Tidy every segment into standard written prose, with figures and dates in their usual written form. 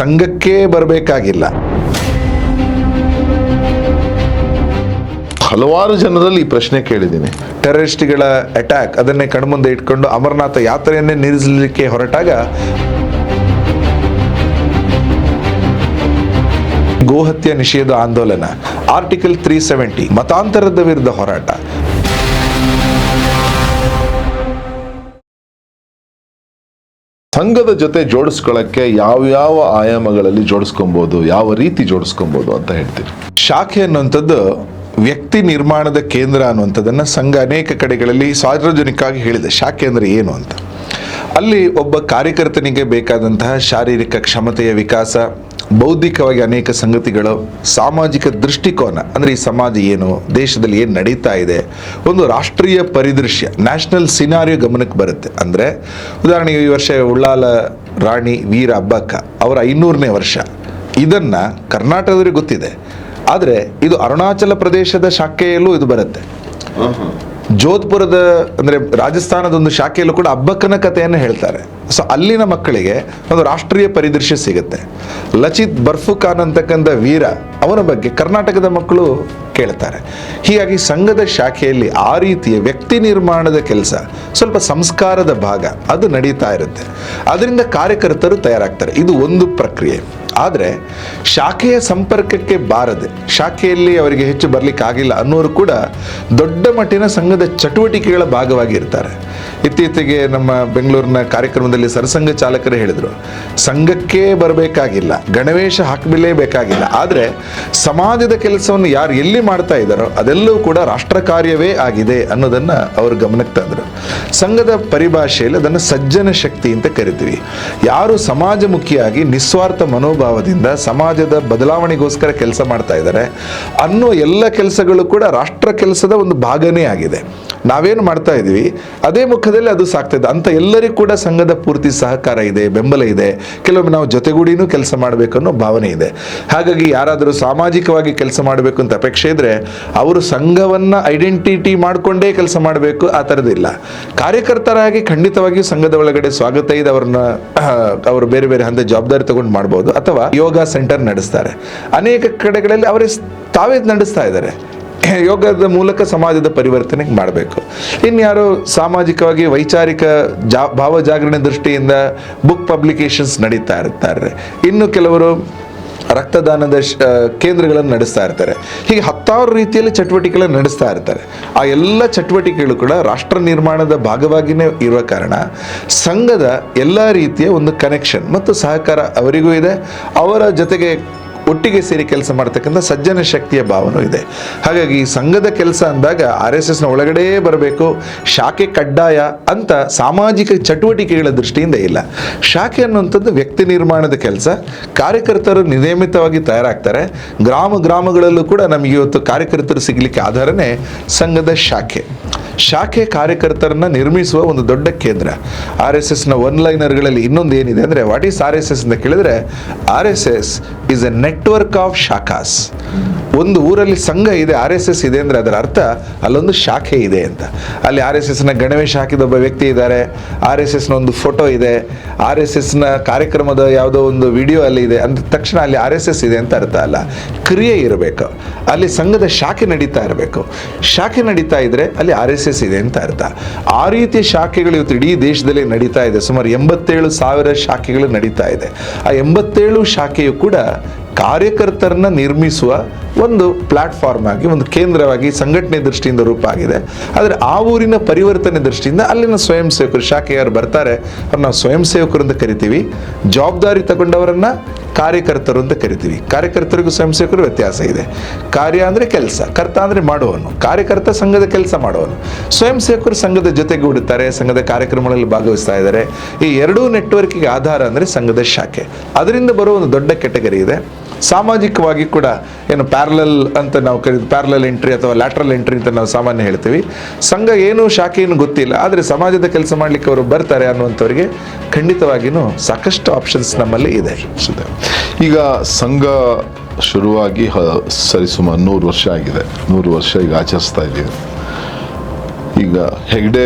ಸಂಘಕ್ಕೆ ಬರಬೇಕಾಗಿಲ್ಲ. ಹಲವಾರು ಜನರಲ್ಲಿ ಈ ಪ್ರಶ್ನೆ ಕೇಳಿದ್ದೀನಿ. ಟೆರರಿಸ್ಟ್ಗಳ ಅಟ್ಯಾಕ್ ಅದನ್ನೇ ಕಣ್ಮುಂದೆ ಇಟ್ಕೊಂಡು ಅಮರನಾಥ ಯಾತ್ರೆಯನ್ನೇ ನಿಲ್ಲಿಸಲಿಕ್ಕೆ ಹೊರಟಾಗ ಗೋಹತ್ಯೆ ನಿಷೇಧ ಆಂದೋಲನ, ಆರ್ಟಿಕಲ್ 370, ಮತಾಂತರದ ವಿರುದ್ಧ ಹೋರಾಟ. ಸಂಘದ ಜೊತೆ ಜೋಡಿಸ್ಕೊಳ್ಳಕ್ಕೆ ಯಾವ್ಯಾವ ಆಯಾಮಗಳಲ್ಲಿ ಜೋಡಿಸ್ಕೊಬಹುದು, ಯಾವ ರೀತಿ ಜೋಡಿಸ್ಕೊಬಹುದು ಅಂತ ಹೇಳ್ತೀರಿ? ಶಾಖೆ ಅನ್ನುವಂಥದ್ದು ವ್ಯಕ್ತಿ ನಿರ್ಮಾಣದ ಕೇಂದ್ರ ಅನ್ನುವಂಥದ್ದನ್ನು ಸಂಘ ಅನೇಕ ಕಡೆಗಳಲ್ಲಿ ಸಾರ್ವಜನಿಕವಾಗಿ ಹೇಳಿದೆ. ಶಾಖೆ ಅಂದರೆ ಏನು ಅಂತ. ಅಲ್ಲಿ ಒಬ್ಬ ಕಾರ್ಯಕರ್ತನಿಗೆ ಬೇಕಾದಂತಹ ಶಾರೀರಿಕ ಕ್ಷಮತೆಯ ವಿಕಾಸ, ಬೌದ್ಧಿಕವಾಗಿ ಅನೇಕ ಸಂಗತಿಗಳು, ಸಾಮಾಜಿಕ ದೃಷ್ಟಿಕೋನ ಅಂದರೆ ಈ ಸಮಾಜ ಏನು, ದೇಶದಲ್ಲಿ ಏನು ನಡೀತಾ ಇದೆ, ಒಂದು ರಾಷ್ಟ್ರೀಯ ಪರಿದೃಶ್ಯ, ನ್ಯಾಷನಲ್ ಸಿನಾರಿಯೋ ಗಮನಕ್ಕೆ ಬರುತ್ತೆ. ಅಂದರೆ ಉದಾಹರಣೆಗೆ ಈ ವರ್ಷ ಉಳ್ಳಾಲ ರಾಣಿ ವೀರ ಅಬ್ಬಕ್ಕ ಅವರ 500ನೇ ವರ್ಷ. ಇದನ್ನು ಕರ್ನಾಟಕದವರಿಗೆ ಗೊತ್ತಿದೆ, ಆದರೆ ಇದು ಅರುಣಾಚಲ ಪ್ರದೇಶದ ಶಾಖೆಯಲ್ಲೂ ಇದು ಬರುತ್ತೆ. ಜೋಧ್ಪುರದ ಅಂದರೆ ರಾಜಸ್ಥಾನದ ಒಂದು ಶಾಖೆಯಲ್ಲೂ ಕೂಡ ಅಬ್ಬಕ್ಕನ ಕಥೆಯನ್ನು ಹೇಳ್ತಾರೆ. ಸೊ ಅಲ್ಲಿನ ಮಕ್ಕಳಿಗೆ ಒಂದು ರಾಷ್ಟ್ರೀಯ ಪರಿದೃಶ್ಯ ಸಿಗುತ್ತೆ. ಲಚಿತ್ ಬರ್ಫುಖಾನ್ ಅಂತಕ್ಕಂಥ ವೀರ, ಅವನ ಬಗ್ಗೆ ಕರ್ನಾಟಕದ ಮಕ್ಕಳು ಕೇಳ್ತಾರೆ. ಹೀಗಾಗಿ ಸಂಘದ ಶಾಖೆಯಲ್ಲಿ ಆ ರೀತಿಯ ವ್ಯಕ್ತಿ ನಿರ್ಮಾಣದ ಕೆಲಸ, ಸ್ವಲ್ಪ ಸಂಸ್ಕಾರದ ಭಾಗ ಅದು ನಡೀತಾ ಇರುತ್ತೆ. ಅದರಿಂದ ಕಾರ್ಯಕರ್ತರು ತಯಾರಾಗ್ತಾರೆ. ಇದು ಒಂದು ಪ್ರಕ್ರಿಯೆ. ಆದರೆ ಶಾಖೆಯ ಸಂಪರ್ಕಕ್ಕೆ ಬಾರದೆ, ಶಾಖೆಯಲ್ಲಿ ಅವರಿಗೆ ಹೆಚ್ಚು ಬರಲಿಕ್ಕಾಗಿಲ್ಲ ಅನ್ನೋರು ಕೂಡ ದೊಡ್ಡ ಮಟ್ಟಿನ ಸಂಘದ ಚಟುವಟಿಕೆಗಳ ಭಾಗವಾಗಿ ಇರ್ತಾರೆ. ಇತ್ತೀಚೆಗೆ ನಮ್ಮ ಬೆಂಗಳೂರಿನ ಕಾರ್ಯಕ್ರಮದಲ್ಲಿ ಸರಸಂಘ ಚಾಲಕರು ಹೇಳಿದರು, ಸಂಘಕ್ಕೆ ಬರಬೇಕಾಗಿಲ್ಲ, ಗಣವೇಶ ಹಾಕಲೇಬೇಕಾಗಿಲ್ಲ, ಆದರೆ ಸಮಾಜದ ಕೆಲಸವನ್ನು ಯಾರು ಎಲ್ಲಿ ಮಾಡ್ತಾ ಇದ್ದಾರೋ ಅದೆಲ್ಲವೂ ಕೂಡ ರಾಷ್ಟ್ರ ಕಾರ್ಯವೇ ಆಗಿದೆ ಅನ್ನೋದನ್ನು ಅವರು ಗಮನಕ್ಕೆ ತಂದರು. ಸಂಘದ ಪರಿಭಾಷೆಯಲ್ಲಿ ಅದನ್ನು ಸಜ್ಜನ ಶಕ್ತಿ ಅಂತ ಕರಿತೀವಿ. ಯಾರು ಸಮಾಜಮುಖಿಯಾಗಿ ನಿಸ್ವಾರ್ಥ ಮನೋಭಾವದಿಂದ ಸಮಾಜದ ಬದಲಾವಣೆಗೋಸ್ಕರ ಕೆಲಸ ಮಾಡ್ತಾ ಇದ್ದಾರೆ ಅನ್ನೋ ಎಲ್ಲ ಕೆಲಸಗಳು ಕೂಡ ರಾಷ್ಟ್ರ ಕೆಲಸದ ಒಂದು ಭಾಗನೇ ಆಗಿದೆ. ನಾವೇನು ಮಾಡ್ತಾ ಇದ್ದೀವಿ ಅದೇ ಮುಖದಲ್ಲಿ ಅದು ಸಾಕ್ತಾ ಇದೆ ಅಂತ ಎಲ್ಲರಿಗೂ ಕೂಡ ಸಂಘದ ಪೂರ್ತಿ ಸಹಕಾರ ಇದೆ, ಬೆಂಬಲ ಇದೆ. ಕೆಲವೊಮ್ಮೆ ನಾವು ಜೊತೆಗೂಡಿನೂ ಕೆಲಸ ಮಾಡಬೇಕು ಅನ್ನೋ ಭಾವನೆ ಇದೆ. ಹಾಗಾಗಿ ಯಾರಾದರೂ ಸಾಮಾಜಿಕವಾಗಿ ಕೆಲಸ ಮಾಡಬೇಕು ಅಂತ ಅಪೇಕ್ಷೆ ಇದ್ರೆ ಅವರು ಸಂಘವನ್ನು ಐಡೆಂಟಿಟಿ ಮಾಡಿಕೊಂಡೇ ಕೆಲಸ ಮಾಡಬೇಕು, ಆ ಥರದಿಲ್ಲ. ಕಾರ್ಯಕರ್ತರಾಗಿ ಖಂಡಿತವಾಗಿಯೂ ಸಂಘದ ಒಳಗಡೆ ಸ್ವಾಗತ ಇದೆ. ಅವರು ಬೇರೆ ಬೇರೆ ಹಂತ ಜವಾಬ್ದಾರಿ ತಗೊಂಡು ಮಾಡ್ಬೋದು. ಅಥವಾ ಯೋಗ ಸೆಂಟರ್ ನಡೆಸ್ತಾರೆ, ಅನೇಕ ಕಡೆಗಳಲ್ಲಿ ಅವರೇ ತಾವೇ ನಡೆಸ್ತಾ ಇದ್ದಾರೆ. ಯೋಗದ ಮೂಲಕ ಸಮಾಜದ ಪರಿವರ್ತನೆಗೆ ಮಾಡಬೇಕು. ಇನ್ಯಾರು ಸಾಮಾಜಿಕವಾಗಿ ವೈಚಾರಿಕ ಭಾವ ಜಾಗರಣೆ ದೃಷ್ಟಿಯಿಂದ ಬುಕ್ ಪಬ್ಲಿಕೇಶನ್ಸ್ ನಡೀತಾ ಇರ್ತಾರೆ. ಇನ್ನು ಕೆಲವರು ರಕ್ತದಾನದ ಕೇಂದ್ರಗಳನ್ನು ನಡೆಸ್ತಾ ಇರ್ತಾರೆ. ಹೀಗೆ ಹತ್ತಾರು ರೀತಿಯಲ್ಲಿ ಚಟುವಟಿಕೆಗಳನ್ನು ನಡೆಸ್ತಾ ಇರ್ತಾರೆ. ಆ ಎಲ್ಲ ಚಟುವಟಿಕೆಗಳು ಕೂಡ ರಾಷ್ಟ್ರ ನಿರ್ಮಾಣದ ಭಾಗವಾಗಿಯೇ ಇರುವ ಕಾರಣ ಸಂಘದ ಎಲ್ಲ ರೀತಿಯ ಒಂದು ಕನೆಕ್ಷನ್ ಮತ್ತು ಸಹಕಾರ ಅವರಿಗೂ ಇದೆ. ಅವರ ಜೊತೆಗೆ ಒಟ್ಟಿಗೆ ಸೇರಿ ಕೆಲಸ ಮಾಡ್ತಕ್ಕಂಥ ಸಜ್ಜನ ಶಕ್ತಿಯ ಭಾವನೂ ಇದೆ. ಹಾಗಾಗಿ ಸಂಘದ ಕೆಲಸ ಅಂದಾಗ RSSನ ಒಳಗಡೆ ಬರಬೇಕು, ಶಾಖೆ ಕಡ್ಡಾಯ ಅಂತ ಸಾಮಾಜಿಕ ಚಟುವಟಿಕೆಗಳ ದೃಷ್ಟಿಯಿಂದ ಇಲ್ಲ. ಶಾಖೆ ಅನ್ನುವಂಥದ್ದು ವ್ಯಕ್ತಿ ನಿರ್ಮಾಣದ ಕೆಲಸ. ಕಾರ್ಯಕರ್ತರು ನಿಯಮಿತವಾಗಿ ತಯಾರಾಗ್ತಾರೆ. ಗ್ರಾಮಗಳಲ್ಲೂ ಕೂಡ ನಮಗೆ ಇವತ್ತು ಕಾರ್ಯಕರ್ತರು ಸಿಗಲಿಕ್ಕೆ ಆಧಾರನೇ ಸಂಘದ ಶಾಖೆ. ಶಾಖೆ ಕಾರ್ಯಕರ್ತರನ್ನ ನಿರ್ಮಿಸುವ ಒಂದು ದೊಡ್ಡ ಕೇಂದ್ರ. RSSನ ಒನ್ಲೈನರ್ಗಳಲ್ಲಿ ಇನ್ನೊಂದು ಏನಿದೆ ಅಂದರೆ, ವಾಟ್ ಈಸ್ RSS ಅಂತ ಕೇಳಿದ್ರೆ, RSS is a network of shakhas. ಒಂದು ಊರಲ್ಲಿ ಸಂಘ ಇದೆ, RSS ಇದೆ ಅಂದರೆ ಅದರ ಅರ್ಥ ಅಲ್ಲೊಂದು ಶಾಖೆ ಇದೆ ಅಂತ. ಅಲ್ಲಿ RSSನ ಗಣವೇಶ ಹಾಕಿದ ಒಬ್ಬ ವ್ಯಕ್ತಿ ಇದ್ದಾರೆ, RSSನ ಒಂದು ಫೋಟೋ ಇದೆ, RSSನ ಕಾರ್ಯಕ್ರಮದ ಯಾವುದೋ ಒಂದು ವಿಡಿಯೋ ಅಲ್ಲಿ ಇದೆ ಅಂದ ತಕ್ಷಣ ಅಲ್ಲಿ RSS ಇದೆ ಅಂತ ಅರ್ಥ ಅಲ್ಲ. ಕ್ರಿಯೆ ಇರಬೇಕು, ಅಲ್ಲಿ ಸಂಘದ ಶಾಖೆ ನಡೀತಾ ಇರಬೇಕು. ಶಾಖೆ ನಡೀತಾ ಇದ್ರೆ ಅಲ್ಲಿ RSS ಇದೆ ಅಂತ ಅರ್ಥ. ಆ ರೀತಿಯ ಶಾಖೆಗಳು ಇವತ್ತು ಇಡೀ ದೇಶದಲ್ಲಿ ನಡೀತಾ ಇದೆ. ಸುಮಾರು 87,000 ಶಾಖೆಗಳು ನಡೀತಾ ಇದೆ. ಆ 87 ಶಾಖೆಯು ಕೂಡ ಕಾರ್ಯಕರ್ತರನ್ನ ನಿರ್ಮಿಸುವ ಒಂದು ಪ್ಲಾಟ್ಫಾರ್ಮ್ ಆಗಿ, ಒಂದು ಕೇಂದ್ರವಾಗಿ ಸಂಘಟನೆ ದೃಷ್ಟಿಯಿಂದ ರೂಪ ಆಗಿದೆ. ಆದರೆ ಆ ಊರಿನ ಪರಿವರ್ತನೆ ದೃಷ್ಟಿಯಿಂದ ಅಲ್ಲಿನ ಸ್ವಯಂ ಸೇವಕರು, ಶಾಖೆಯವರು ಬರ್ತಾರೆ, ಅವ್ರು ನಾವು ಸ್ವಯಂ ಸೇವಕರು ಅಂತ ಕರಿತೀವಿ. ಜವಾಬ್ದಾರಿ ತಗೊಂಡವರನ್ನ ಕಾರ್ಯಕರ್ತರು ಅಂತ ಕರಿತೀವಿ. ಕಾರ್ಯಕರ್ತರಿಗೂ ಸ್ವಯಂ ಸೇವಕರು ವ್ಯತ್ಯಾಸ ಇದೆ. ಕಾರ್ಯ ಅಂದರೆ ಕೆಲಸ, ಕರ್ತ ಅಂದರೆ ಮಾಡುವವನು, ಕಾರ್ಯಕರ್ತ ಸಂಘದ ಕೆಲಸ ಮಾಡುವವನು. ಸ್ವಯಂ ಸೇವಕರು ಸಂಘದ ಜೊತೆಗೂಡುತ್ತಾರೆ, ಸಂಘದ ಕಾರ್ಯಕ್ರಮಗಳಲ್ಲಿ ಭಾಗವಹಿಸ್ತಾ ಇದ್ದಾರೆ. ಈ ಎರಡೂ ನೆಟ್ವರ್ಕಿಗೆ ಆಧಾರ ಅಂದರೆ ಸಂಘದ ಶಾಖೆ. ಅದರಿಂದ ಬರುವ ಒಂದು ದೊಡ್ಡ ಕೆಟಗರಿ ಇದೆ. ಸಾಮಾಜಿಕವಾಗಿ ಕೂಡ ಏನು ಪ್ಯಾರಲಲ್ ಅಂತ ನಾವು ಪ್ಯಾರಲಲ್ ಎಂಟ್ರಿ ಅಥವಾ ಲ್ಯಾಟ್ರಲ್ ಎಂಟ್ರಿ ಅಂತ ನಾವು ಸಾಮಾನ್ಯ ಹೇಳ್ತೀವಿ. ಸಂಘ ಏನು ಶಾಖೆ ಏನು ಗೊತ್ತಿಲ್ಲ, ಆದರೆ ಸಮಾಜದ ಕೆಲಸ ಮಾಡಲಿಕ್ಕೆ ಅವರು ಬರ್ತಾರೆ ಅನ್ನುವಂಥವ್ರಿಗೆ ಖಂಡಿತವಾಗಿಯೂ ಸಾಕಷ್ಟು ಆಪ್ಷನ್ಸ್ ನಮ್ಮಲ್ಲಿ ಇದೆ. ಈಗ ಸಂಘ ಶುರುವಾಗಿ ಸರಿಸುಮಾರು 100 ವರ್ಷ ಆಗಿದೆ. 100 ವರ್ಷ ಈಗ ಆಚರಿಸ್ತಾ ಇದ್ದೀವಿ. ಈಗ ಹೆಗ್ಡೆ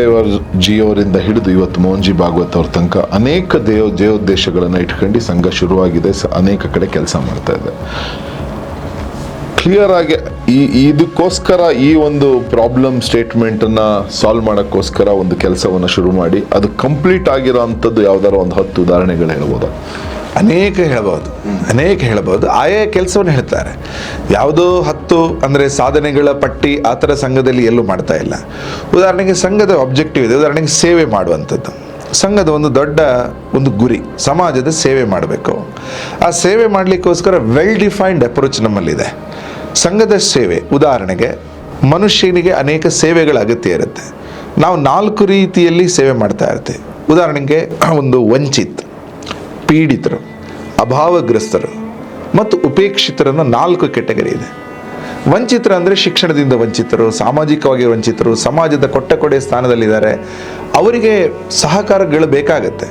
ಜಿ ಅವರಿಂದ ಹಿಡಿದು ಇವತ್ತು ಮೋಹನ್ ಜಿ ಭಾಗವತ್ ಅವ್ರ ತನಕ ಅನೇಕ ದೇವೋದ್ದೇಶಗಳನ್ನು ಇಟ್ಕೊಂಡು ಈ ಸಂಘ ಶುರುವಾಗಿದೆ, ಅನೇಕ ಕಡೆ ಕೆಲಸ ಮಾಡ್ತಾ ಇದೆ. ಕ್ಲಿಯರ್ ಆಗಿ ಇದಕ್ಕೋಸ್ಕರ ಈ ಒಂದು ಪ್ರಾಬ್ಲಮ್ ಸ್ಟೇಟ್ಮೆಂಟನ್ನ ಸಾಲ್ವ್ ಮಾಡೋಕ್ಕೋಸ್ಕರ ಒಂದು ಕೆಲಸವನ್ನು ಶುರು ಮಾಡಿ ಅದು ಕಂಪ್ಲೀಟ್ ಆಗಿರೋ ಅಂಥದ್ದು ಯಾವ್ದಾರು ಒಂದು 10 ಉದಾಹರಣೆಗಳು ಹೇಳ್ಬೋದಾ? ಅನೇಕ ಹೇಳ್ಬೋದು. ಆಯಾ ಕೆಲಸವನ್ನು ಹೇಳ್ತಾರೆ. ಯಾವುದೋ 10 ಅಂದರೆ ಸಾಧನೆಗಳ ಪಟ್ಟಿ ಆ ಥರ ಸಂಘದಲ್ಲಿ ಎಲ್ಲೂ ಮಾಡ್ತಾ ಇಲ್ಲ. ಉದಾಹರಣೆಗೆ ಸಂಘದ ಆಬ್ಜೆಕ್ಟಿವ್ ಇದೆ. ಉದಾಹರಣೆಗೆ ಸೇವೆ ಮಾಡುವಂಥದ್ದು. ಸಂಘದ ಒಂದು ದೊಡ್ಡ ಒಂದು ಗುರಿ ಸಮಾಜದ ಸೇವೆ ಮಾಡಬೇಕು. ಆ ಸೇವೆ ಮಾಡಲಿಕ್ಕೋಸ್ಕರ ವೆಲ್ ಡಿಫೈನ್ಡ್ ಅಪ್ರೋಚ್ ನಮ್ಮಲ್ಲಿದೆ. ಸಂಘದ ಸೇವೆ ಉದಾಹರಣೆಗೆ ಮನುಷ್ಯನಿಗೆ ಅನೇಕ ಸೇವೆಗಳ ಅಗತ್ಯ ಇರುತ್ತೆ. ನಾವು 4 ರೀತಿಯಲ್ಲಿ ಸೇವೆ ಮಾಡ್ತಾ ಇರ್ತೀವಿ. ಉದಾಹರಣೆಗೆ ಒಂದು ವಂಚಿತ್, ಪೀಡಿತರು, ಅಭಾವಗ್ರಸ್ತರು ಮತ್ತು ಉಪೇಕ್ಷಿತರನ್ನು 4 ಕೆಟಗರಿ ಇದೆ. ವಂಚಿತರು ಅಂದರೆ ಶಿಕ್ಷಣದಿಂದ ವಂಚಿತರು, ಸಾಮಾಜಿಕವಾಗಿ ವಂಚಿತರು, ಸಮಾಜದ ಕೊಟ್ಟೆ ಸ್ಥಾನದಲ್ಲಿದ್ದಾರೆ. ಅವರಿಗೆ ಸಹಕಾರಗಳು ಬೇಕಾಗತ್ತೆ,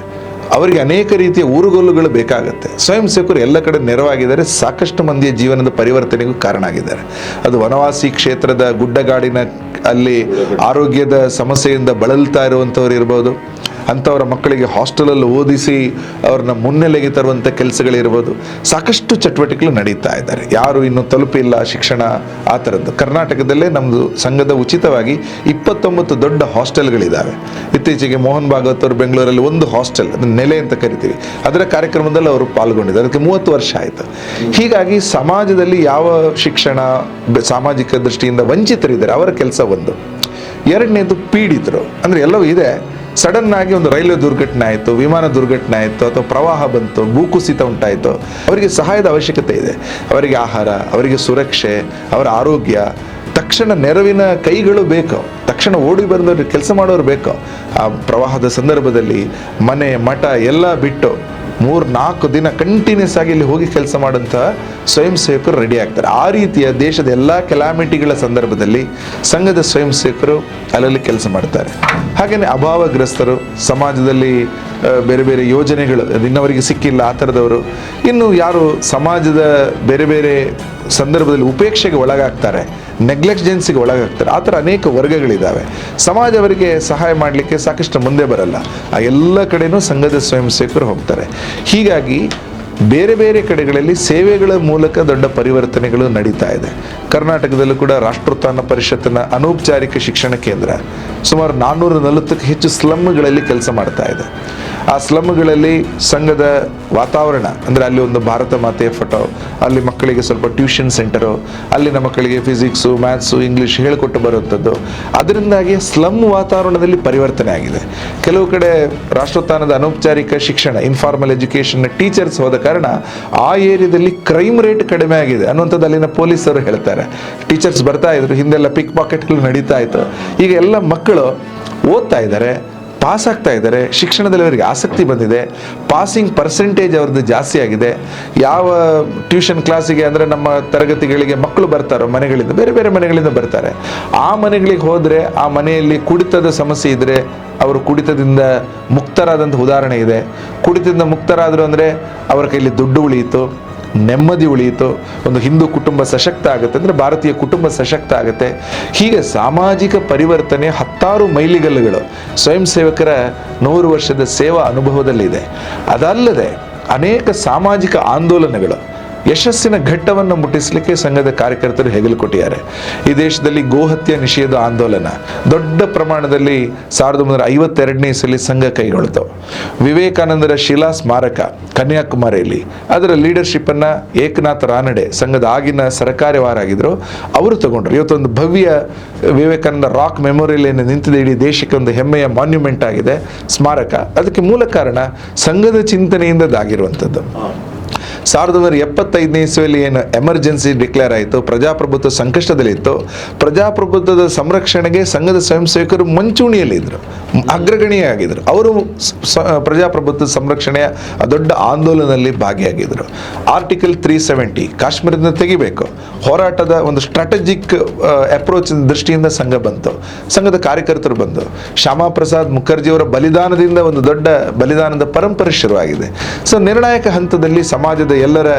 ಅವರಿಗೆ ಅನೇಕ ರೀತಿಯ ಊರುಗೋಲುಗಳು ಬೇಕಾಗುತ್ತೆ. ಸ್ವಯಂ ಸೇವಕರು ಎಲ್ಲ ಕಡೆ ನೆರವಾಗಿದ್ದಾರೆ, ಸಾಕಷ್ಟು ಮಂದಿಯ ಜೀವನದ ಪರಿವರ್ತನೆಗೂ ಕಾರಣ ಆಗಿದ್ದಾರೆ. ಅದು ವನವಾಸಿ ಕ್ಷೇತ್ರದ ಗುಡ್ಡಗಾಡಿನ ಅಲ್ಲಿ ಆರೋಗ್ಯದ ಸಮಸ್ಯೆಯಿಂದ ಬಳಲ್ತಾ ಇರುವಂಥವ್ರು ಇರ್ಬೋದು, ಅಂಥವರ ಮಕ್ಕಳಿಗೆ ಹಾಸ್ಟೆಲಲ್ಲಿ ಓದಿಸಿ ಅವ್ರನ್ನ ಮುನ್ನೆಲೆಗೆ ತರುವಂಥ ಕೆಲಸಗಳಿರ್ಬೋದು. ಸಾಕಷ್ಟು ಚಟುವಟಿಕೆಗಳು ನಡೀತಾ ಇದ್ದಾರೆ. ಯಾರು ಇನ್ನೂ ತಲುಪಿಲ್ಲ ಶಿಕ್ಷಣ ಆ ಥರದ್ದು. ಕರ್ನಾಟಕದಲ್ಲೇ ನಮ್ಮದು ಸಂಘದ ಉಚಿತವಾಗಿ 29 ದೊಡ್ಡ ಹಾಸ್ಟೆಲ್ಗಳಿದ್ದಾವೆ. ಇತ್ತೀಚೆಗೆ ಮೋಹನ್ ಭಾಗವತ್ ಅವರು ಬೆಂಗಳೂರಲ್ಲಿ ಒಂದು ಹಾಸ್ಟೆಲ್, ಅದನ್ನು ನೆಲೆ ಅಂತ ಕರಿತೀವಿ, ಅದರ ಕಾರ್ಯಕ್ರಮದಲ್ಲಿ ಅವರು ಪಾಲ್ಗೊಂಡಿದ್ದಾರೆ. ಅದಕ್ಕೆ 30 ವರ್ಷ ಆಯಿತು. ಹೀಗಾಗಿ ಸಮಾಜದಲ್ಲಿ ಯಾವ ಶಿಕ್ಷಣ ಸಾಮಾಜಿಕ ದೃಷ್ಟಿಯಿಂದ ವಂಚಿತರಿದ್ದಾರೆ ಅವರ ಕೆಲಸ ಒಂದು. ಎರಡನೇದು ಪೀಡಿತರು, ಅಂದರೆ ಎಲ್ಲವೂ ಇದೆ, ಸಡನ್ ಆಗಿ ಒಂದು ರೈಲ್ವೆ ದುರ್ಘಟನೆ ಆಯಿತು, ವಿಮಾನ ದುರ್ಘಟನೆ ಆಯಿತು, ಅಥವಾ ಪ್ರವಾಹ ಬಂತು, ಭೂಕುಸಿತ ಉಂಟಾಯಿತು, ಅವರಿಗೆ ಸಹಾಯದ ಅವಶ್ಯಕತೆ ಇದೆ. ಅವರಿಗೆ ಆಹಾರ, ಅವರಿಗೆ ಸುರಕ್ಷೆ, ಅವರ ಆರೋಗ್ಯ, ತಕ್ಷಣ ನೆರವಿನ ಕೈಗಳು ಬೇಕು, ತಕ್ಷಣ ಓಡಿ ಬಂದವರು ಕೆಲಸ ಮಾಡೋರು ಬೇಕು. ಆ ಪ್ರವಾಹದ ಸಂದರ್ಭದಲ್ಲಿ ಮನೆ ಮಠ ಎಲ್ಲ ಬಿಟ್ಟು 3-4 ದಿನ ಕಂಟಿನ್ಯೂಸ್ ಆಗಿ ಇಲ್ಲಿ ಹೋಗಿ ಕೆಲಸ ಮಾಡೋಂಥ ಸ್ವಯಂ ಸೇವಕರು ರೆಡಿ ಆಗ್ತಾರೆ. ಆ ರೀತಿಯ ದೇಶದ ಎಲ್ಲ ಕೆಲಾಮಿಟಿಗಳ ಸಂದರ್ಭದಲ್ಲಿ ಸಂಘದ ಸ್ವಯಂ ಸೇವಕರು ಅಲ್ಲಲ್ಲಿ ಕೆಲಸ ಮಾಡ್ತಾರೆ. ಹಾಗೆಯೇ ಅಭಾವಗ್ರಸ್ತರು, ಸಮಾಜದಲ್ಲಿ ಬೇರೆ ಬೇರೆ ಯೋಜನೆಗಳು ಇನ್ನವರಿಗೆ ಸಿಕ್ಕಿಲ್ಲ ಆ ಥರದವರು, ಇನ್ನು ಯಾರು ಸಮಾಜದ ಬೇರೆ ಬೇರೆ ಸಂದರ್ಭದಲ್ಲಿ ಉಪೇಕ್ಷೆಗೆ ಒಳಗಾಗ್ತಾರೆ, ನೆಗ್ಲೆಕ್ಜೆನ್ಸಿಗೆ ಒಳಗಾಗ್ತಾರೆ, ಆ ಥರ ಅನೇಕ ವರ್ಗಗಳಿದ್ದಾವೆ. ಸಮಾಜ ಅವರಿಗೆ ಸಹಾಯ ಮಾಡಲಿಕ್ಕೆ ಸಾಕಷ್ಟು ಮುಂದೆ ಬರಲ್ಲ. ಆ ಎಲ್ಲ ಕಡೆನೂ ಸಂಘದ ಸ್ವಯಂ ಸೇವಕರು ಹೋಗ್ತಾರೆ. ಹೀಗಾಗಿ ಬೇರೆ ಬೇರೆ ಕಡೆಗಳಲ್ಲಿ ಸೇವೆಗಳ ಮೂಲಕ ದೊಡ್ಡ ಪರಿವರ್ತನೆಗಳು ನಡೀತಾ ಇದೆ. ಕರ್ನಾಟಕದಲ್ಲೂ ಕೂಡ ರಾಷ್ಟ್ರೋತ್ಥಾನ ಪರಿಷತ್ತಿನ ಅನೌಪಚಾರಿಕ ಶಿಕ್ಷಣ ಕೇಂದ್ರ ಸುಮಾರು 440ಕ್ಕೂ ಹೆಚ್ಚು ಸ್ಲಮ್ಗಳಲ್ಲಿ ಕೆಲಸ ಮಾಡ್ತಾ ಇದೆ. ಆ ಸ್ಲಮ್ಗಳಲ್ಲಿ ಸಂಘದ ವಾತಾವರಣ ಅಂದರೆ ಅಲ್ಲಿ ಒಂದು ಭಾರತ ಮಾತೆಯ ಫೋಟೋ, ಅಲ್ಲಿ ಮಕ್ಕಳಿಗೆ ಸ್ವಲ್ಪ ಟ್ಯೂಷನ್ ಸೆಂಟರು, ಅಲ್ಲಿನ ಮಕ್ಕಳಿಗೆ ಫಿಸಿಕ್ಸು, ಮ್ಯಾಥ್ಸು, ಇಂಗ್ಲೀಷ್ ಹೇಳಿಕೊಟ್ಟು ಬರುವಂಥದ್ದು. ಅದರಿಂದಾಗಿ ಸ್ಲಮ್ ವಾತಾವರಣದಲ್ಲಿ ಪರಿವರ್ತನೆ ಆಗಿದೆ. ಕೆಲವು ಕಡೆ ರಾಷ್ಟ್ರೋತ್ಥಾನದ ಅನೌಪಚಾರಿಕ ಶಿಕ್ಷಣ ಇನ್ಫಾರ್ಮಲ್ ಎಜುಕೇಷನ್ ಟೀಚರ್ಸ್ ಹೋದ ಕಾರಣ ಆ ಏರಿಯಾದಲ್ಲಿ ಕ್ರೈಮ್ ರೇಟ್ ಕಡಿಮೆ ಆಗಿದೆ ಅನ್ನುವಂಥದ್ದು ಅಲ್ಲಿನ ಪೊಲೀಸರು ಹೇಳ್ತಾರೆ. ಟೀಚರ್ಸ್ ಬರ್ತಾ ಇದ್ರು, ಹಿಂದೆಲ್ಲ ಪಿಕ್ ಪಾಕೆಟ್ಗಳು ನಡೀತಾ ಇತ್ತು. ಈಗ ಎಲ್ಲ ಮಕ್ಕಳು ಓದ್ತಾ ಇದ್ದಾರೆ, ಪಾಸ್ ಆಗ್ತಾ ಇದ್ದಾರೆ, ಶಿಕ್ಷಣದಲ್ಲಿ ಅವರಿಗೆ ಆಸಕ್ತಿ ಬಂದಿದೆ, ಪಾಸಿಂಗ್ ಪರ್ಸೆಂಟೇಜ್ ಅವ್ರದ್ದು ಜಾಸ್ತಿ ಆಗಿದೆ. ಯಾವ ಟ್ಯೂಷನ್ ಕ್ಲಾಸಿಗೆ ಅಂದರೆ ನಮ್ಮ ತರಗತಿಗಳಿಗೆ ಮಕ್ಕಳು ಬರ್ತಾರೋ ಮನೆಗಳಿಂದ, ಬೇರೆ ಬೇರೆ ಮನೆಗಳಿಂದ ಬರ್ತಾರೆ, ಆ ಮನೆಗಳಿಗೆ ಹೋದರೆ ಆ ಮನೆಯಲ್ಲಿ ಕುಡಿತದ ಸಮಸ್ಯೆ ಇದ್ದರೆ ಅವರು ಕುಡಿತದಿಂದ ಮುಕ್ತರಾದಂಥ ಉದಾಹರಣೆ ಇದೆ. ಕುಡಿತದಿಂದ ಮುಕ್ತರಾದರು ಅಂದರೆ ಅವರ ಕೈಲಿ ದುಡ್ಡು ಉಳಿಯಿತು, ನೆಮ್ಮದಿ ಉಳಿಯಿತು, ಒಂದು ಹಿಂದೂ ಕುಟುಂಬ ಸಶಕ್ತ ಆಗುತ್ತೆ, ಅಂದರೆ ಭಾರತೀಯ ಕುಟುಂಬ ಸಶಕ್ತ ಆಗುತ್ತೆ. ಹೀಗೆ ಸಾಮಾಜಿಕ ಪರಿವರ್ತನೆ 10 ಮೈಲಿಗಲ್ಲುಗಳು ಸ್ವಯಂ ಸೇವಕರ 100 ವರ್ಷದ ಸೇವಾ ಅನುಭವದಲ್ಲಿದೆ. ಅದಲ್ಲದೆ ಅನೇಕ ಸಾಮಾಜಿಕ ಆಂದೋಲನಗಳು ಯಶಸ್ಸಿನ ಘಟ್ಟವನ್ನು ಮುಟ್ಟಿಸಲಿಕ್ಕೆ ಸಂಘದ ಕಾರ್ಯಕರ್ತರು ಹೆಗಲು ಕೊಟ್ಟಿದ್ದಾರೆ. ಈ ದೇಶದಲ್ಲಿ ಗೋಹತ್ಯೆ ನಿಷೇಧ ಆಂದೋಲನ ದೊಡ್ಡ ಪ್ರಮಾಣದಲ್ಲಿ 1952ನೇ ಇಸಲಿ ಸಂಘ ಕೈಗೊಳ್ತು. ವಿವೇಕಾನಂದರ ಶಿಲಾ ಸ್ಮಾರಕ ಕನ್ಯಾಕುಮಾರಿಯಲ್ಲಿ ಅದರ ಲೀಡರ್ಶಿಪ್ಪನ್ನು ಏಕನಾಥ್ ರಾನಡೆ ಸಂಘದ ಆಗಿನ ಸರಕಾರ್ಯವಾರಾಗಿದ್ದರು, ಅವರು ತಗೊಂಡ್ರು. ಇವತ್ತೊಂದು ಭವ್ಯ ವಿವೇಕಾನಂದ ರಾಕ್ ಮೆಮೋರಿಯಲ್ ಏನು ನಿಂತಿದೆ, ಇಡೀ ದೇಶಕ್ಕೆ ಒಂದು ಹೆಮ್ಮೆಯ ಮಾನ್ಯುಮೆಂಟ್ ಆಗಿದೆ, ಸ್ಮಾರಕ. ಅದಕ್ಕೆ ಮೂಲ ಕಾರಣ ಸಂಘದ ಚಿಂತನೆಯಿಂದಾಗಿರುವಂಥದ್ದು. 1975ನೇ ಇಸ್ವಿಯಲ್ಲಿ ಏನು ಎಮರ್ಜೆನ್ಸಿ ಡಿಕ್ಲೇರ್ ಆಯಿತು, ಪ್ರಜಾಪ್ರಭುತ್ವ ಸಂಕಷ್ಟದಲ್ಲಿತ್ತು, ಪ್ರಜಾಪ್ರಭುತ್ವದ ಸಂರಕ್ಷಣೆಗೆ ಸಂಘದ ಸ್ವಯಂ ಸೇವಕರು ಮುಂಚೂಣಿಯಲ್ಲಿದ್ದರು, ಅಗ್ರಗಣ್ಯರಾಗಿದ್ದರು. ಅವರು ಪ್ರಜಾಪ್ರಭುತ್ವ ಸಂರಕ್ಷಣೆಯ ದೊಡ್ಡ ಆಂದೋಲನದಲ್ಲಿ ಭಾಗಿಯಾಗಿದ್ದರು. ಆರ್ಟಿಕಲ್ 370 ಕಾಶ್ಮೀರದಿಂದ ತೆಗಿಬೇಕು ಹೋರಾಟದ ಒಂದು ಸ್ಟ್ರಾಟಜಿಕ್ ಅಪ್ರೋಚ್ ದೃಷ್ಟಿಯಿಂದ ಸಂಘ ಬಂತು, ಸಂಘದ ಕಾರ್ಯಕರ್ತರು ಬಂದು. ಶ್ಯಾಮಾ ಪ್ರಸಾದ್ ಮುಖರ್ಜಿಯವರ ಬಲಿದಾನದಿಂದ ಒಂದು ದೊಡ್ಡ ಬಲಿದಾನದ ಪರಂಪರೆ ಶುರುವಾಗಿದೆ. ಸೊ ನಿರ್ಣಾಯಕ ಹಂತದಲ್ಲಿ ಸಮಾಜದ ಸಮಾಜದ ಎಲ್ಲರ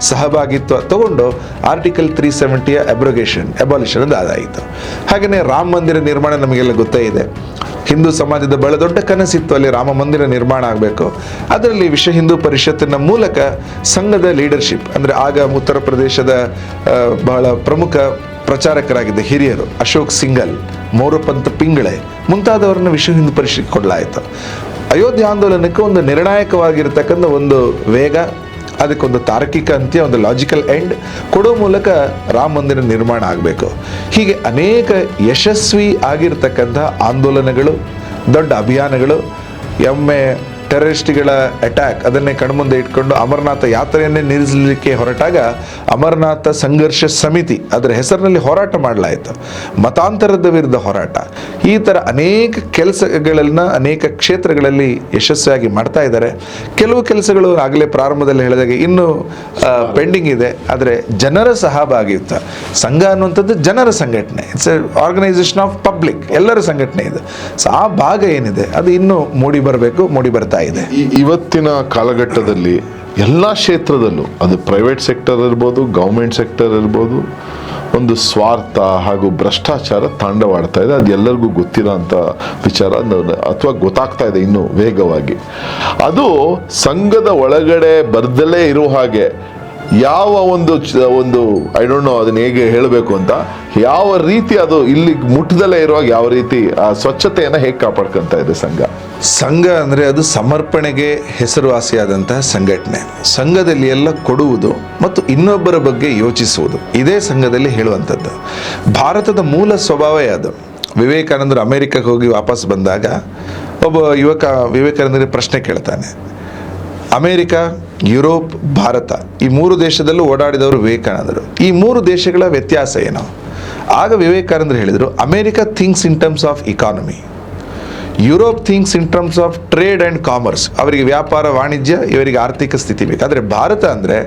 ಸಹಭಾಗಿತ್ವ ತಗೊಂಡು ಆರ್ಟಿಕಲ್ 370ಯ ಅಬಾಲಿಷನ್ ಅದು ಆದಾಯಿತು. ಹಾಗೆಯೇ ರಾಮ ಮಂದಿರ ನಿರ್ಮಾಣ ನಮಗೆಲ್ಲ ಗೊತ್ತೇ ಇದೆ. ಹಿಂದೂ ಸಮಾಜದ ಬಹಳ ದೊಡ್ಡ ಕನಸಿತ್ತು ಅಲ್ಲಿ ರಾಮ ಮಂದಿರ ನಿರ್ಮಾಣ ಆಗಬೇಕು. ಅದರಲ್ಲಿ ವಿಶ್ವ ಹಿಂದೂ ಪರಿಷತ್ತಿನ ಮೂಲಕ ಸಂಘದ ಲೀಡರ್ಶಿಪ್, ಅಂದರೆ ಆಗ ಉತ್ತರ ಪ್ರದೇಶದ ಬಹಳ ಪ್ರಮುಖ ಪ್ರಚಾರಕರಾಗಿದ್ದ ಹಿರಿಯರು ಅಶೋಕ್ ಸಿಂಗಲ್, ಮೋರಪಂತ್ ಪಿಂಗಳೆ ಮುಂತಾದವರನ್ನು ವಿಶ್ವ ಹಿಂದೂ ಪರಿಷತ್ ಕೊಡಲಾಯಿತು. ಅಯೋಧ್ಯೆ ಆಂದೋಲನಕ್ಕೆ ಒಂದು ನಿರ್ಣಾಯಕವಾಗಿರ್ತಕ್ಕಂಥ ಒಂದು ವೇಗ, ಅದಕ್ಕೊಂದು ತಾರ್ಕಿಕ ಅಂತ್ಯ, ಒಂದು ಲಾಜಿಕಲ್ ಎಂಡ್ ಕೊಡೋ ಮೂಲಕ ರಾಮ ಮಂದಿರ ನಿರ್ಮಾಣ ಆಗಬೇಕು. ಹೀಗೆ ಅನೇಕ ಯಶಸ್ವಿ ಆಗಿರ್ತಕ್ಕಂಥ ಆಂದೋಲನಗಳು, ದೊಡ್ಡ ಅಭಿಯಾನಗಳು, ಒಮ್ಮೆ ಟೆರರಿಸ್ಟ್ಗಳ ಅಟ್ಯಾಕ್ ಅದನ್ನೇ ಕಣ್ಮುಂದೆ ಇಟ್ಕೊಂಡು ಅಮರನಾಥ ಯಾತ್ರೆಯನ್ನೇ ನಿಲ್ಲಿಸಲಿಕ್ಕೆ ಹೊರಟಾಗ ಅಮರನಾಥ ಸಂಘರ್ಷ ಸಮಿತಿ ಅದರ ಹೆಸರಿನಲ್ಲಿ ಹೋರಾಟ ಮಾಡಲಾಯಿತು, ಮತಾಂತರದ ವಿರುದ್ಧ ಹೋರಾಟ. ಈ ಥರ ಅನೇಕ ಕೆಲಸಗಳನ್ನು ಅನೇಕ ಕ್ಷೇತ್ರಗಳಲ್ಲಿ ಯಶಸ್ವಿಯಾಗಿ ಮಾಡ್ತಾ ಇದ್ದಾರೆ. ಕೆಲವು ಕೆಲಸಗಳು ಆಗಲೇ ಪ್ರಾರಂಭದಲ್ಲಿ ಹೇಳಿದಾಗೆ ಇನ್ನೂ ಪೆಂಡಿಂಗ್ ಇದೆ. ಆದರೆ ಜನರ ಸಹಭಾಗಿತ್ವ, ಸಂಘ ಅನ್ನುವಂಥದ್ದು ಜನರ ಸಂಘಟನೆ, ಇಟ್ಸ್ ಆರ್ಗನೈಸೇಷನ್ ಆಫ್ ಪಬ್ಲಿಕ್, ಎಲ್ಲರ ಸಂಘಟನೆ ಇದು. ಸೊ ಆ ಭಾಗ ಏನಿದೆ ಅದು ಇನ್ನೂ ಮೂಡಿ ಬರಬೇಕು, ಮೂಡಿ ಬರ್ತಾ ಇದೆ. ಇವತ್ತಿನ ಕಾಲಘಟ್ಟದಲ್ಲಿ ಎಲ್ಲ ಕ್ಷೇತ್ರದಲ್ಲೂ, ಅದು ಪ್ರೈವೇಟ್ ಸೆಕ್ಟರ್ ಇರ್ಬೋದು, ಗೌರ್ಮೆಂಟ್ ಸೆಕ್ಟರ್ ಇರ್ಬೋದು, ಒಂದು ಸ್ವಾರ್ಥ ಹಾಗೂ ಭ್ರಷ್ಟಾಚಾರ ತಾಂಡವಾಡ್ತಾ ಇದೆ. ಅದು ಎಲ್ಲರಿಗೂ ಗೊತ್ತಿರೋ ಅಂಥ ವಿಚಾರ, ಅಥವಾ ಗೊತ್ತಾಗ್ತಾ ಇದೆ ಇನ್ನೂ ವೇಗವಾಗಿ. ಅದು ಸಂಘದ ಒಳಗಡೆ ಬರ್ದಲೇ ಇರೋ ಹಾಗೆ ಯಾವ ಒಂದು ಐ ಡೋಂಟ್ ನೋ ಅದನ್ನ ಹೇಗೆ ಹೇಳಬೇಕು ಅಂತ, ಯಾವ ರೀತಿ ಅದು ಇಲ್ಲಿ ಮುಟ್ಟದಲ್ಲೇ ಇರುವಾಗ ಯಾವ ರೀತಿ ಆ ಸ್ವಚ್ಛತೆಯನ್ನು ಹೇಗೆ ಕಾಪಾಡ್ಕೊಂತ ಇದೆ ಸಂಘ ಅಂದರೆ ಅದು ಸಮರ್ಪಣೆಗೆ ಹೆಸರುವಾಸಿಯಾದಂತಹ ಸಂಘಟನೆ. ಸಂಘದಲ್ಲಿ ಎಲ್ಲ ಕೊಡುವುದು ಮತ್ತು ಇನ್ನೊಬ್ಬರ ಬಗ್ಗೆ ಯೋಚಿಸುವುದು, ಇದೇ ಸಂಘದಲ್ಲಿ ಹೇಳುವಂಥದ್ದು. ಭಾರತದ ಮೂಲ ಸ್ವಭಾವವೇ ಅದು. ವಿವೇಕಾನಂದರು ಅಮೆರಿಕಕ್ಕೆ ಹೋಗಿ ವಾಪಸ್ ಬಂದಾಗ ಒಬ್ಬ ಯುವಕ ವಿವೇಕಾನಂದರಿಗೆ ಪ್ರಶ್ನೆ ಕೇಳ್ತಾನೆ. ಅಮೇರಿಕ, ಯುರೋಪ್, ಭಾರತ ಈ ಮೂರು ದೇಶದಲ್ಲೂ ಓಡಾಡಿದವರು ವಿವೇಕಾನಂದರು. ಈ ಮೂರು ದೇಶಗಳ ವ್ಯತ್ಯಾಸ ಏನು? ಆಗ ವಿವೇಕಾನಂದರು ಹೇಳಿದರು, America thinks in terms of economy, Europe thinks in terms of trade and commerce, ಅವರಿಗೆ ವ್ಯಾಪಾರ ವಾಣಿಜ್ಯ, ಇವರಿಗೆ ಆರ್ಥಿಕ ಸ್ಥಿತಿ ಬೇಕು. ಆದರೆ ಭಾರತ ಅಂದರೆ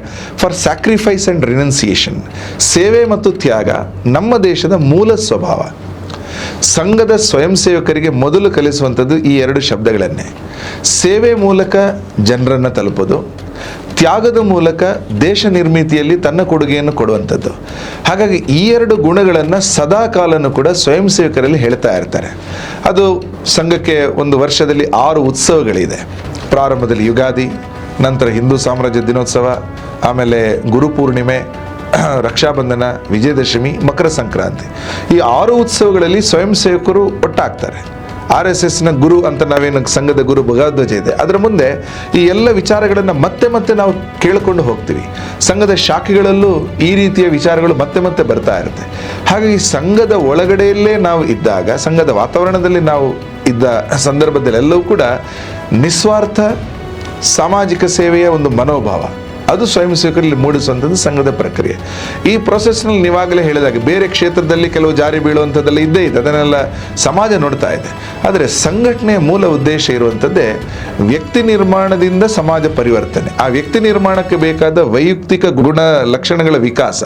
ಫಾರ್ ಸ್ಯಾಕ್ರಿಫೈಸ್ ಆ್ಯಂಡ್ ರಿನನ್ಸಿಯೇಷನ್, ಸೇವೆ ಮತ್ತು ತ್ಯಾಗ ನಮ್ಮ ದೇಶದ ಮೂಲ ಸ್ವಭಾವ. ಸಂಘದ ಸ್ವಯಂ ಸೇವಕರಿಗೆ ಮೊದಲು ಕಲಿಸುವಂಥದ್ದು ಈ ಎರಡು ಶಬ್ದಗಳನ್ನೇ. ಸೇವೆ ಮೂಲಕ ಜನರನ್ನು ತಲುಪೋದು, ತ್ಯಾಗದ ಮೂಲಕ ದೇಶ ನಿರ್ಮಿತಿಯಲ್ಲಿ ತನ್ನ ಕೊಡುಗೆಯನ್ನು ಕೊಡುವಂಥದ್ದು. ಹಾಗಾಗಿ ಈ ಎರಡು ಗುಣಗಳನ್ನು ಸದಾ ಕಾಲನೂ ಕೂಡ ಸ್ವಯಂ ಸೇವಕರಲ್ಲಿ ಹೇಳ್ತಾ ಇರ್ತಾರೆ. ಅದು ಸಂಘಕ್ಕೆ ಒಂದು ವರ್ಷದಲ್ಲಿ 6 ಉತ್ಸವಗಳಿದೆ. ಪ್ರಾರಂಭದಲ್ಲಿ ಯುಗಾದಿ, ನಂತರ ಹಿಂದೂ ಸಾಮ್ರಾಜ್ಯ ದಿನೋತ್ಸವ, ಆಮೇಲೆ ಗುರುಪೂರ್ಣಿಮೆ, ರಕ್ಷಾಬಂಧನ, ವಿಜಯದಶಮಿ, ಮಕರ ಸಂಕ್ರಾಂತಿ. ಈ 6 ಉತ್ಸವಗಳಲ್ಲಿ ಸ್ವಯಂ ಸೇವಕರು ಒಟ್ಟಾಗ್ತಾರೆ. RSSನ ಗುರು ಅಂತ ನಾವೇನು ಸಂಘದ ಗುರು ಭಗವಧ್ವಜ ಇದೆ, ಅದರ ಮುಂದೆ ಈ ಎಲ್ಲ ವಿಚಾರಗಳನ್ನು ಮತ್ತೆ ಮತ್ತೆ ನಾವು ಕೇಳಿಕೊಂಡು ಹೋಗ್ತೀವಿ. ಸಂಘದ ಶಾಖೆಗಳಲ್ಲೂ ಈ ರೀತಿಯ ವಿಚಾರಗಳು ಮತ್ತೆ ಮತ್ತೆ ಬರ್ತಾ ಇರುತ್ತೆ. ಹಾಗಾಗಿ ಸಂಘದ ಒಳಗಡೆಯಲ್ಲೇ ನಾವು ಇದ್ದಾಗ, ಸಂಘದ ವಾತಾವರಣದಲ್ಲಿ ನಾವು ಇದ್ದ ಸಂದರ್ಭದಲ್ಲೆಲ್ಲವೂ ಕೂಡ ನಿಸ್ವಾರ್ಥ ಸಾಮಾಜಿಕ ಸೇವೆಯ ಒಂದು ಮನೋಭಾವ ಅದು ಸ್ವಯಂ ಸೇವಕರಲ್ಲಿ ಮೂಡಿಸುವಂಥದ್ದು ಸಂಘದ ಪ್ರಕ್ರಿಯೆ. ಈ ಪ್ರೊಸೆಸ್ನಲ್ಲಿ ನೀವಾಗಲೇ ಹೇಳಿದಾಗ ಬೇರೆ ಕ್ಷೇತ್ರದಲ್ಲಿ ಕೆಲವು ಜಾರಿ ಬೀಳುವಂಥದ್ದೆಲ್ಲ ಇದ್ದೇ ಇದೆ, ಅದನ್ನೆಲ್ಲ ಸಮಾಜ ನೋಡ್ತಾ ಇದೆ. ಆದರೆ ಸಂಘಟನೆಯ ಮೂಲ ಉದ್ದೇಶ ಇರುವಂಥದ್ದೇ ವ್ಯಕ್ತಿ ನಿರ್ಮಾಣದಿಂದ ಸಮಾಜ ಪರಿವರ್ತನೆ. ಆ ವ್ಯಕ್ತಿ ನಿರ್ಮಾಣಕ್ಕೆ ಬೇಕಾದ ವೈಯಕ್ತಿಕ ಗುಣ ಲಕ್ಷಣಗಳ ವಿಕಾಸ,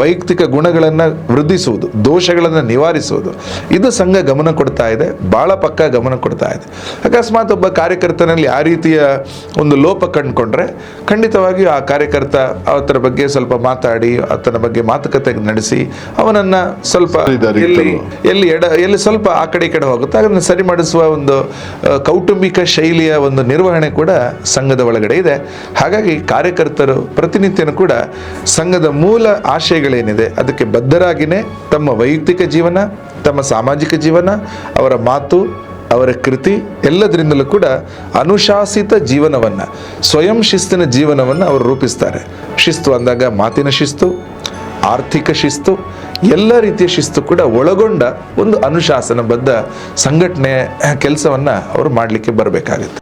ವೈಯಕ್ತಿಕ ಗುಣಗಳನ್ನು ವೃದ್ಧಿಸುವುದು, ದೋಷಗಳನ್ನು ನಿವಾರಿಸುವುದು, ಇದು ಸಂಘ ಗಮನ ಕೊಡ್ತಾ ಇದೆ, ಭಾಳ ಪಕ್ಕ ಗಮನ ಕೊಡ್ತಾ ಇದೆ. ಅಕಸ್ಮಾತ್ ಒಬ್ಬ ಕಾರ್ಯಕರ್ತನಲ್ಲಿ ಆ ರೀತಿಯ ಒಂದು ಲೋಪ ಕಂಡುಕೊಂಡ್ರೆ ಖಂಡಿತವಾಗಿ ಆ ಕಾರ್ಯಕರ್ತ ಅವತರ ಬಗ್ಗೆ ಸ್ವಲ್ಪ ಮಾತಾಡಿ, ಆತನ ಬಗ್ಗೆ ಮಾತುಕತೆ ನಡೆಸಿ, ಅವನನ್ನ ಸ್ವಲ್ಪ ಎಲ್ಲಿ ಸ್ವಲ್ಪ ಆ ಕಡೆ ಈ ಕಡೆ ಹೋಗುತ್ತೆ ಅದನ್ನು ಸರಿ ಮಾಡಿಸುವ ಒಂದು ಕೌಟುಂಬಿಕ ಶೈಲಿಯ ಒಂದು ನಿರ್ವಹಣೆ ಕೂಡ ಸಂಘದ ಒಳಗಡೆ ಇದೆ. ಹಾಗಾಗಿ ಕಾರ್ಯಕರ್ತರು ಪ್ರತಿನಿತ್ಯನೂ ಕೂಡ ಸಂಘದ ಮೂಲ ಆಶಯಗಳೇನಿದೆ ಅದಕ್ಕೆ ಬದ್ಧರಾಗಿನೇ ತಮ್ಮ ವೈಯಕ್ತಿಕ ಜೀವನ, ತಮ್ಮ ಸಾಮಾಜಿಕ ಜೀವನ, ಅವರ ಮಾತು, ಅವರ ಕೃತಿ ಎಲ್ಲದರಿಂದಲೂ ಕೂಡ ಅನುಶಾಸಿತ ಜೀವನವನ್ನು, ಸ್ವಯಂ ಶಿಸ್ತಿನ ಜೀವನವನ್ನು ಅವರು ರೂಪಿಸ್ತಾರೆ. ಶಿಸ್ತು ಅಂದಾಗ ಮಾತಿನ ಶಿಸ್ತು, ಆರ್ಥಿಕ ಶಿಸ್ತು, ಎಲ್ಲ ರೀತಿಯ ಶಿಸ್ತು ಕೂಡ ಒಳಗೊಂಡ ಒಂದು ಅನುಶಾಸನಬದ್ಧ ಸಂಘಟನೆ ಕೆಲಸವನ್ನು ಅವರು ಮಾಡಲಿಕ್ಕೆ ಬರಬೇಕಾಗುತ್ತೆ.